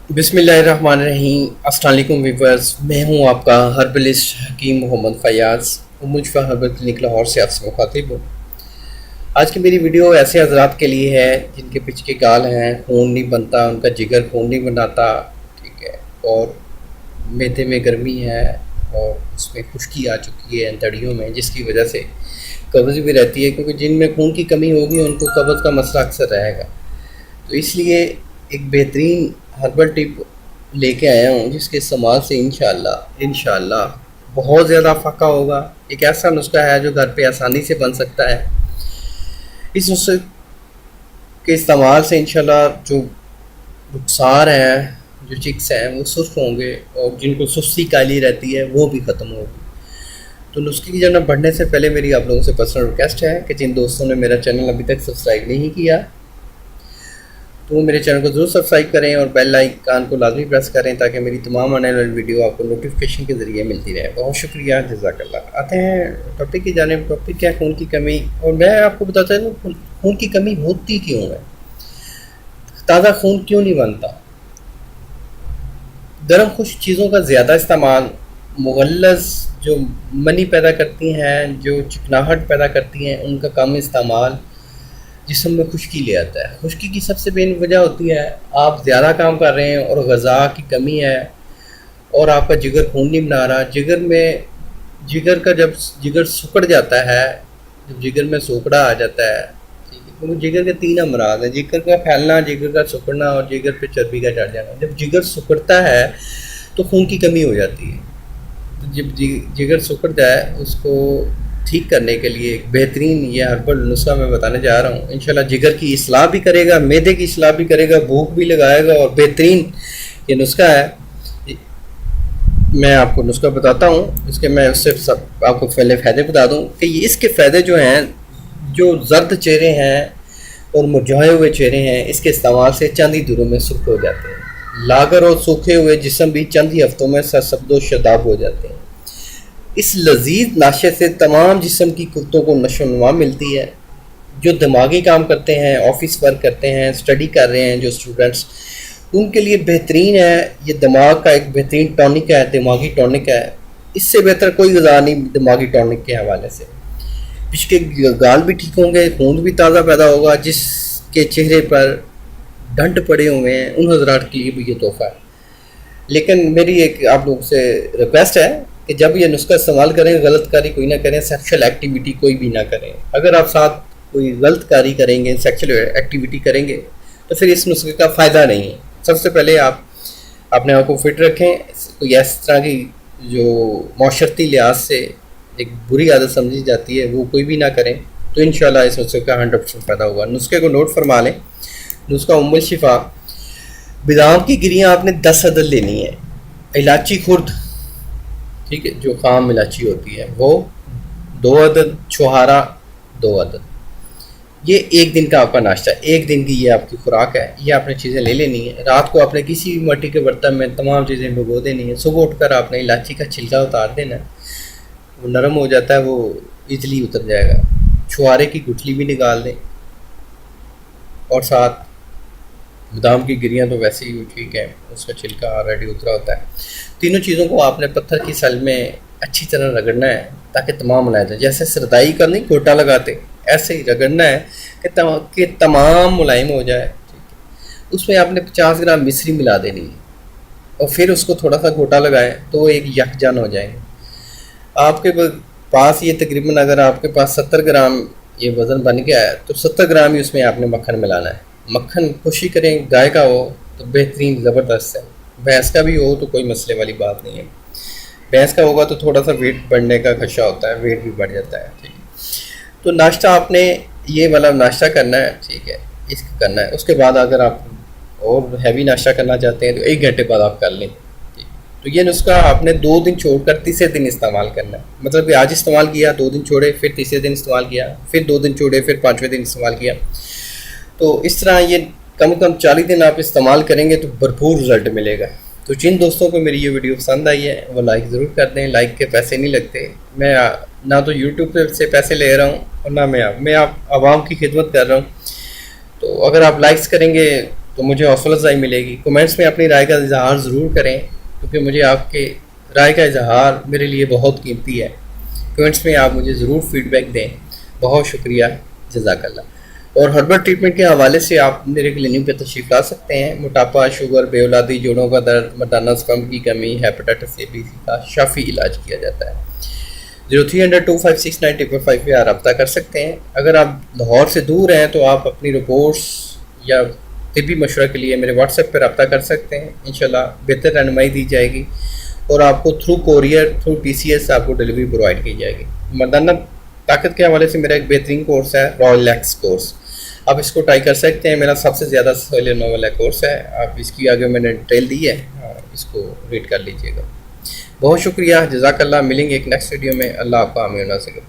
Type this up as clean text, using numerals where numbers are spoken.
बिस्मिल्लाहिर्रहमानिर्रहीम। अस्सलाम वालेकुम व्यूअर्स, मैं हूं आपका हर्बलिस्ट हकीम मोहम्मद फयाज़ मुजफ़ा हर्बल क्लिनिक लाहौर से आपसे मुखातिब हूँ। आज की मेरी वीडियो ऐसे हज़रात के लिए है जिनके पिच के गाल हैं, खून नहीं बनता, उनका जिगर खून नहीं बनाता, ठीक है, और मैदे में गर्मी है और उसमें खुश्की आ चुकी है तड़ियों में, जिसकी वजह से कब्ज़ भी रहती है, क्योंकि जिनमें खून की कमी होगी उनको कब्ज़ का मसला अक्सर रहेगा। तो इसलिए एक बेहतरीन हर्बल टिप लेके आया हूँ जिसके इस्तेमाल से इंशाल्लाह बहुत ज़्यादा फ़ायदा होगा। एक ऐसा नुस्खा है जो घर पे आसानी से बन सकता है। इस नुस्खे के इस्तेमाल से इंशाल्लाह जो रुखसार हैं, जो चिक्स हैं, वो सुर्ख होंगे और जिनको सुस्ती काली रहती है वो भी ख़त्म होगी। तो नुस्खे की जन्नत बढ़ने से पहले मेरी आप लोगों से पर्सनल रिक्वेस्ट है कि जिन दोस्तों ने मेरा चैनल अभी तक सब्सक्राइब नहीं किया तो वो मेरे चैनल को ज़रूर सब्सक्राइब करें और बेल आइकन को लाजमी प्रेस करें ताकि मेरी तमाम आने वाली वीडियो आपको नोटिफिकेशन के ज़रिए मिलती रहे। बहुत शुक्रिया, जज़ाकल्लाह। आते हैं टॉपिक की जानिब। टॉपिक क्या है? खून की कमी। और मैं आपको बताता हूँ खून की कमी होती क्यों है, ताज़ा खून क्यों नहीं बनता। गर्म खुश्क चीज़ों का ज़्यादा इस्तेमाल, मुगल्लज़ जो मनी पैदा करती हैं, जो चिकनाहट पैदा करती हैं, उनका कम इस्तेमाल जिस्म में खुश्की ले आता है। खुश्की की सबसे मेन वजह होती है आप ज़्यादा काम कर रहे हैं और ग़ज़ा की कमी है और आपका जिगर खून नहीं बना रहा। जब जिगर सिकुड़ जाता है, जब जिगर में सोकड़ा आ जाता है, ठीक है, क्योंकि जिगर के 3 अमराज हैं: जिगर का फैलना, जिगर का सिकुड़ना और जिगर पे चर्बी का चढ़ जाना। जब जिगर सिकुड़ता है तो खून की कमी हो जाती है। तो जब जिगर सिकुड़ता है उसको ठीक करने के लिए एक बेहतरीन ये हर्बल नुस्खा मैं बताने जा रहा हूँ। इंशाल्लाह जिगर की इस्लाह भी करेगा, मैदे की इस्लाह भी करेगा, भूख भी लगाएगा और बेहतरीन ये नुस्खा है। मैं आपको नुस्खा बताता हूँ, इसके मैं उससे सब आपको पहले फ़ायदे बता दूँ कि ये इसके फ़ायदे जो हैं, जो जर्द चेहरे हैं और मुरझाए हुए चेहरे हैं, इसके इस्तेमाल से चंद ही दिनों में सुर्ख हो जाते हैं। लागर और सूखे हुए जिस्म भी चंद ही हफ्तों में सरसब्ज़ शदाब हो जाते हैं। इस लजीज नाशे से तमाम जिस्म की कुत्तों को नशोनुमा मिलती है। जो दिमागी काम करते हैं, ऑफिस वर्क करते हैं, स्टडी कर रहे हैं जो स्टूडेंट्स, उनके लिए बेहतरीन है। ये दिमाग का एक बेहतरीन टॉनिक है, दिमागी टॉनिक है। इससे बेहतर कोई ग़िज़ा नहीं दिमागी टॉनिक के हवाले से। पिछके गाल भी ठीक होंगे, खून भी ताज़ा पैदा होगा। जिसके चेहरे पर डंट पड़े हुए हैं उन हज़रात के लिए भी ये तोहफ़ा है। लेकिन मेरी एक आप लोगों से रिक्वेस्ट है कि जब ये नुस्खा इस्तेमाल करें, गलत कारी कोई ना करें, सेक्सुअल एक्टिविटी कोई भी ना करें। अगर आप साथ कोई गलत कारी करेंगे, सेक्सुअल एक्टिविटी करेंगे, तो फिर इस नुस्खे का फ़ायदा नहीं है। सबसे पहले आप अपने आप को फिट रखें। कोई इस तरह की जो माशरती लिहाज से एक बुरी आदत समझी जाती है वो कोई भी ना करें, तो इंशाल्लाह इस नुस्खे का 100% फ़ायदा होगा। नुस्खे को नोट फरमा लें। नुस्खा उम्मुल शिफा। बादाम की गिरियाँ आपने 10 अदद लेनी है। इलायची खुर्द, ठीक है, जो खाम इलायची होती है वो 2 अदद, छुहारा 2 अदद। ये एक दिन का आपका नाश्ता है, एक दिन की ये आपकी खुराक है। ये आपने चीज़ें ले लेनी है। रात को आपने किसी भी मिट्टी के बर्तन में तमाम चीज़ें भिगो देनी है। सुबह उठकर आपने इलायची का छिलका उतार देना है, वो नरम हो जाता है, वो ईज़िली उतर जाएगा। छुहारे की गुठली भी निकाल दें और साथ बादाम की गिरियाँ तो वैसे ही ठीक है, उसका छिलका ऑलरेडी उतरा होता है। तीनों चीज़ों को आपने पत्थर की सल में अच्छी तरह रगड़ना है ताकि तमाम मुलायम जाए। जैसे सरदाई का नहीं गोटा लगाते, ऐसे ही रगड़ना है कि तमाम मुलायम हो जाए। ठीक है, उसमें आपने 50 ग्राम मिश्री मिला देनी है और फिर उसको थोड़ा सा गोटा लगाएं तो वो एक यकजान हो जाएंगे। आपके पास ये तकरीबन, अगर आपके पास 70 ग्राम ये वज़न बन गया है तो 70 ग्राम ही उसमें आपने मक्खन मिलाना है। मक्खन कोशिश करें गाय का हो तो बेहतरीन ज़बरदस्त है। भैंस का भी हो तो कोई मसले वाली बात नहीं है। भैंस का होगा तो थोड़ा सा वेट बढ़ने का खदशा होता है, वेट भी बढ़ जाता है। ठीक है, तो नाश्ता आपने ये वाला नाश्ता करना है, ठीक है, इसका करना है। उसके बाद अगर आप और हैवी नाश्ता करना चाहते हैं तो 1 घंटे बाद आप कर लें। ठीक, तो ये नुस्खा आपने 2 दिन छोड़कर तीसरे दिन इस्तेमाल करना है। मतलब कि आज इस्तेमाल किया, 2 दिन छोड़े, फिर तीसरे दिन इस्तेमाल किया, फिर 2 दिन छोड़े, फिर 5वें दिन इस्तेमाल किया। तो इस तरह ये कम से कम 40 दिन आप इस्तेमाल करेंगे तो भरपूर रिज़ल्ट मिलेगा। तो जिन दोस्तों को मेरी ये वीडियो पसंद आई है वो लाइक ज़रूर कर दें। लाइक के पैसे नहीं लगते। मैं ना तो यूट्यूब से पैसे ले रहा हूँ और ना मैं आप आवाम की खिदमत कर रहा हूँ। तो अगर आप लाइक्स करेंगे تو مجھے حوصلہ افزائی ملے گی. کمنٹس میں اپنی رائے کا اظہار ضرور کریں کیونکہ مجھے آپ کے رائے کا اظہار میرے لیے بہت قیمتی ہے. کمنٹس میں آپ مجھے ضرور فیڈ بیک دیں. بہت شکریہ. جزاک اللہ. اور ہربل ٹریٹمنٹ کے حوالے سے آپ میرے کلینک پہ تشریف لا سکتے ہیں. موٹاپا، شوگر، بے اولادی، جوڑوں کا درد، مردانہ سپرم کی کمی، ہیپاٹائٹس اے بی سی کا شافی علاج کیا جاتا ہے. 0300-256-9055 پہ آپ رابطہ کر سکتے ہیں. اگر آپ لاہور سے دور ہیں تو آپ اپنی رپورٹس یا طبی مشورہ کے لیے میرے واٹس ایپ پہ رابطہ کر سکتے ہیں. انشاءاللہ بہتر رہنمائی دی جائے گی اور آپ کو تھرو کوریئر، تھرو TCS آپ کو ڈلیوری پرووائڈ کی جائے گی. مردانہ طاقت کے حوالے سے میرا ایک بہترین کورس ہے، رائل ایکس کورس. آپ اس کو ٹرائی کر سکتے ہیں. میرا سب سے زیادہ سہل نوول ہے کورس ہے. آپ اس کی آگے میں نے ڈیٹیل دی ہے، اس کو ریڈ کر لیجئے گا. بہت شکریہ. جزاک اللہ. ملیں گے ایک نیکسٹ ویڈیو میں. اللہ آپ کا حامی و ناصر.